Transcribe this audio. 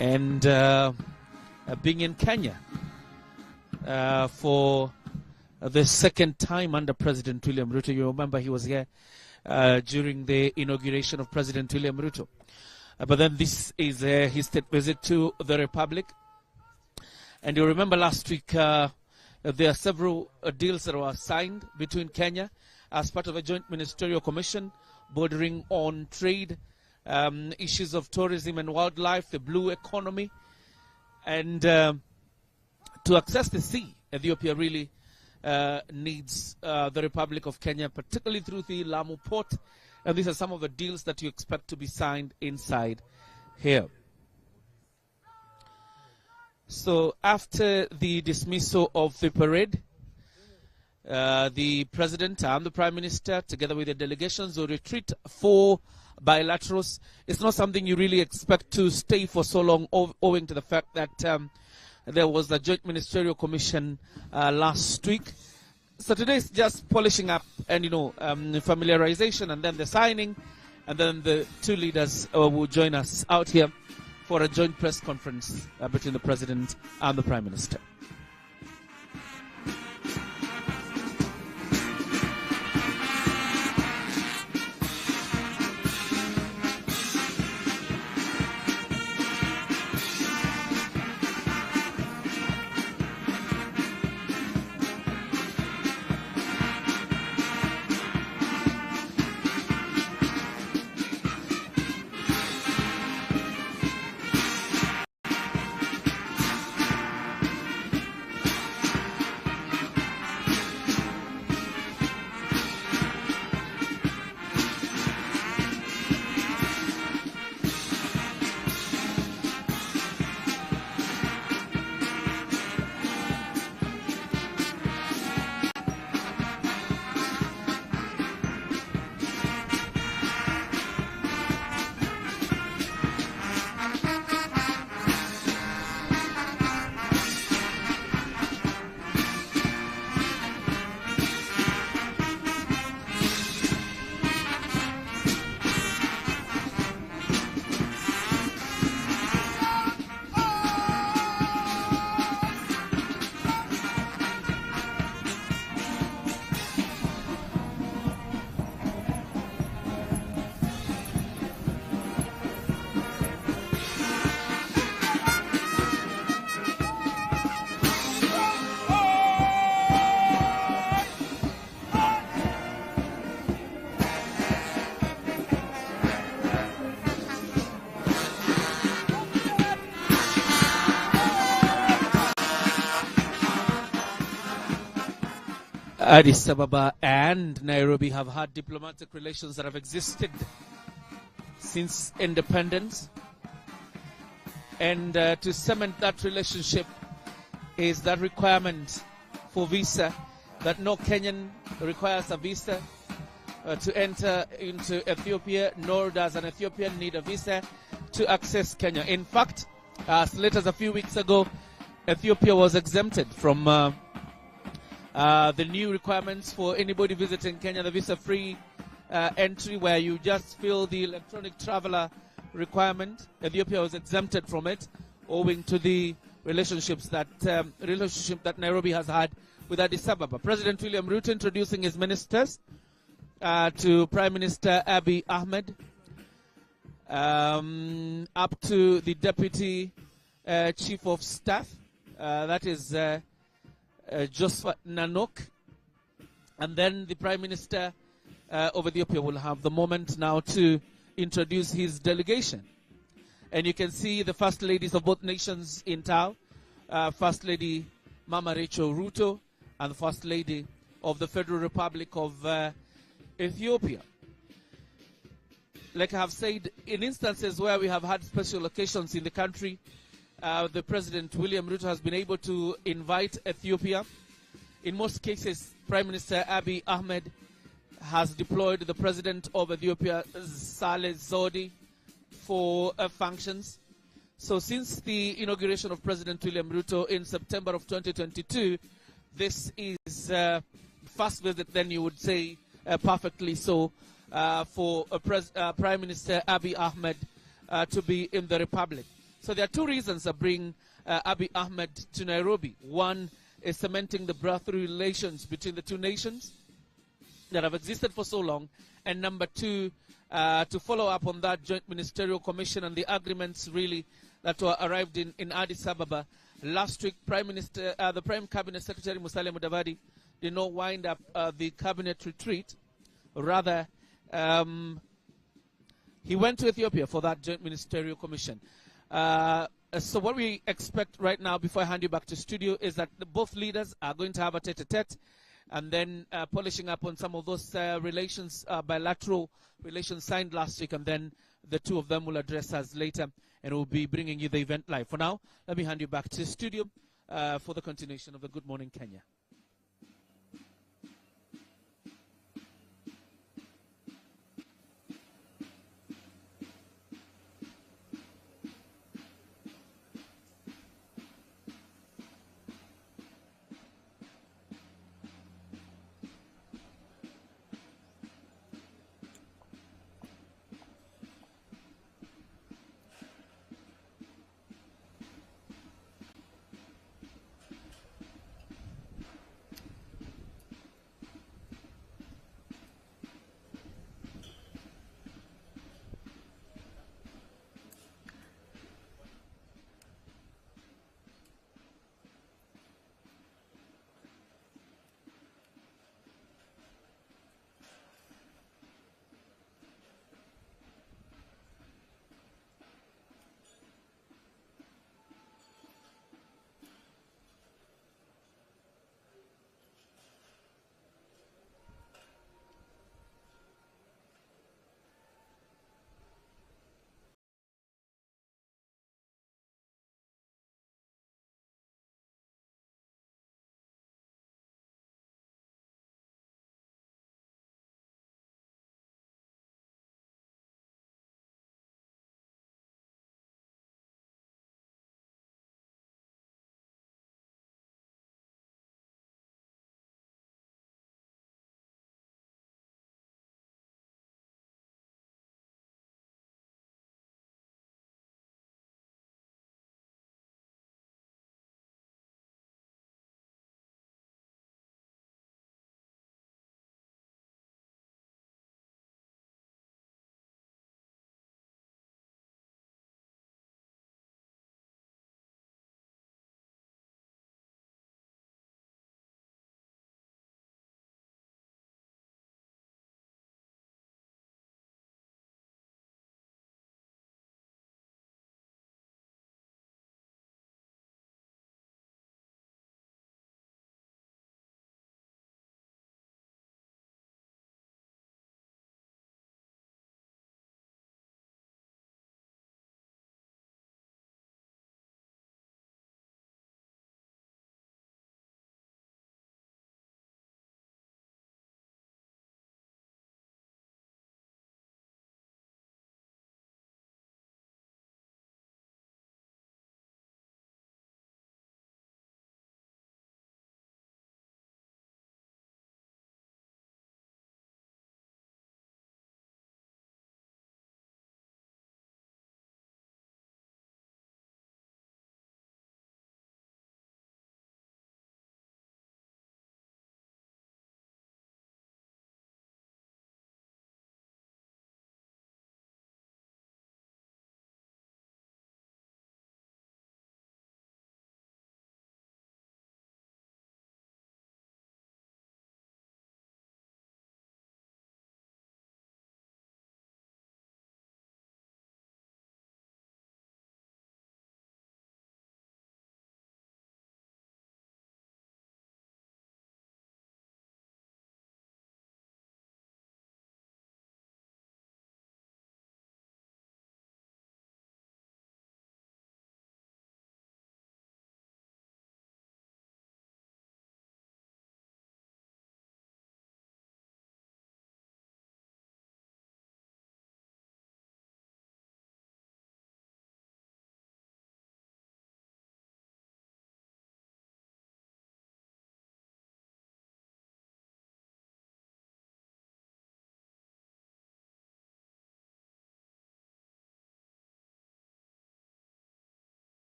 and being in Kenya for the second time under President William Ruto. You remember he was here during the inauguration of President William Ruto. But then this is his state visit to the Republic. And you remember last week there are several deals that were signed between Kenya as part of a joint ministerial commission bordering on trade, issues of tourism and wildlife, the blue economy. And to access the sea, Ethiopia really needs the Republic of Kenya, particularly through the Lamu port. And these are some of the deals that you expect to be signed inside here. So after the dismissal of the parade, the President and the Prime Minister, together with the delegations, will retreat for bilaterals. It's not something you really expect to stay for so long, owing to the fact that there was a joint ministerial commission last week. So today is just polishing up and, familiarization, and then the signing, and then the two leaders will join us out here for a joint press conference between the President and the Prime Minister. Addis Ababa and Nairobi have had diplomatic relations that have existed since independence. And to cement that relationship is that requirement for visa, that no Kenyan requires a visa to enter into Ethiopia, nor does an Ethiopian need a visa to access Kenya. In fact, as late as a few weeks ago, Ethiopia was exempted from the new requirements for anybody visiting Kenya, the visa-free entry, where you just fill the electronic traveler requirement. Ethiopia was exempted from it, owing to the relationship that Nairobi has had with Addis Ababa. President William Ruto introducing his ministers to Prime Minister Abiy Ahmed, up to the Deputy Chief of Staff, that is Josephat Nanok, and then the Prime Minister of Ethiopia will have the moment now to introduce his delegation. And you can see the First Ladies of both nations in town, First Lady Mama Rachel Ruto and the First Lady of the Federal Republic of Ethiopia. Like I have said, in instances where we have had special occasions in the country, the President William Ruto has been able to invite Ethiopia. In most cases, Prime Minister Abiy Ahmed has deployed the President of Ethiopia, Saleh Zodi, for functions. So since the inauguration of President William Ruto in September of 2022, this is first visit, then you would say perfectly so, for Prime Minister Abiy Ahmed to be in the Republic. So there are two reasons that bring Abiy Ahmed to Nairobi. One is cementing the brotherly relations between the two nations that have existed for so long. And number two, to follow up on that joint ministerial commission and the agreements really that were arrived in Addis Ababa last week. The Prime Cabinet Secretary Musalia Mudavadi did not wind up the cabinet retreat. Rather, he went to Ethiopia for that joint ministerial commission. So what we expect right now, before I hand you back to studio, is that both leaders are going to have a tete-a-tete, and then polishing up on some of those relations, bilateral relations signed last week, and then the two of them will address us later, and we'll be bringing you the event live. For now, let me hand you back to studio for the continuation of the Good Morning Kenya.